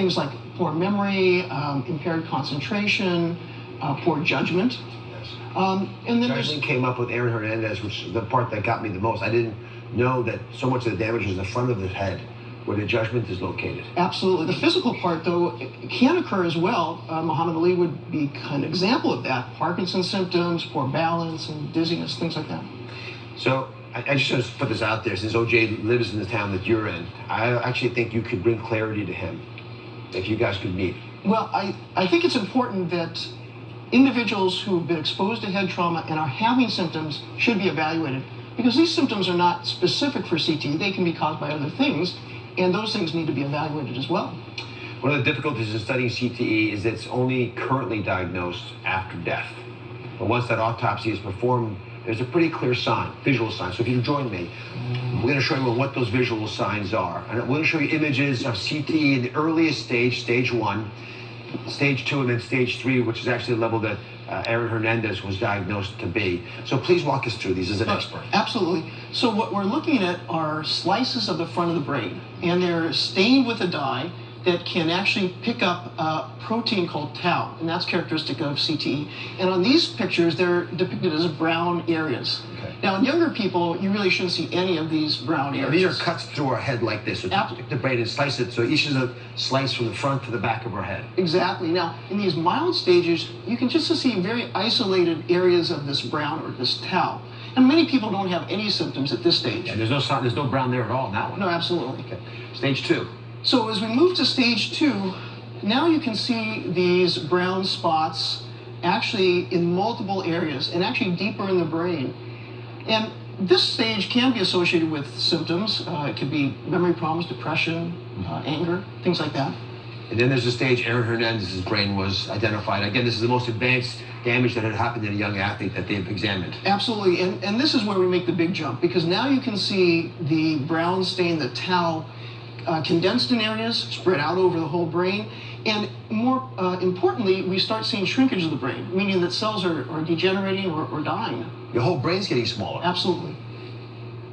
things like poor memory, impaired concentration, poor judgment. And then judgment came up with Aaron Hernandez, which is the part that got me the most. I didn't know that so much of the damage is the front of the head, where the judgment is located. Absolutely. The physical part, though, can occur as well. Muhammad Ali would be an example of that. Parkinson's symptoms, poor balance, and dizziness, things like that. So I just want to put this out there. Since OJ lives in the town that you're in, I actually think you could bring clarity to him if you guys could meet. Well, I think it's important that individuals who have been exposed to head trauma and are having symptoms should be evaluated, because these symptoms are not specific for CTE. They can be caused by other things, and those things need to be evaluated as well. One of the difficulties in studying CTE is that it's only currently diagnosed after death. But once that autopsy is performed, there's a pretty clear sign, visual sign. So if you join me, we're going to show you what those visual signs are. And we're going to show you images of CTE in the earliest stage, stage 1, stage 2, and then stage 3, which is actually the level that Aaron Hernandez was diagnosed to be. So please walk us through these as an expert. Absolutely. So what we're looking at are slices of the front of the brain, and they're stained with a dye that can actually pick up a protein called tau, and that's characteristic of CTE. And on these pictures, they're depicted as brown areas. Okay. Now, in younger people, you really shouldn't see any of these brown areas. These are cuts through our head like this. So take the brain and slice it, so each is a slice from the front to the back of our head. Exactly. Now, in these mild stages, you can just see very isolated areas of this brown or this tau. And many people don't have any symptoms at this stage. Yeah, there's no brown there at all in that one. No, absolutely. Okay. Stage 2. So as we move to stage 2, now you can see these brown spots actually in multiple areas and actually deeper in the brain. And this stage can be associated with symptoms. It could be memory problems, depression, anger, things like that. And then there's the stage Aaron Hernandez's brain was identified. Again, this is the most advanced damage that had happened in a young athlete that they've examined. Absolutely, and this is where we make the big jump, because now you can see the brown stain, the tau, condensed in areas, spread out over the whole brain, and more importantly, we start seeing shrinkage of the brain, meaning that cells are degenerating or dying. Your whole brain's getting smaller. Absolutely.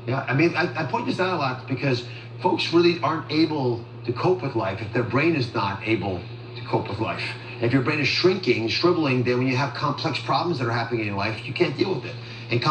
Yeah, I mean, I point this out a lot because folks really aren't able to cope with life if their brain is not able to cope with life. If your brain is shrinking, shriveling, then when you have complex problems that are happening in your life, you can't deal with it. And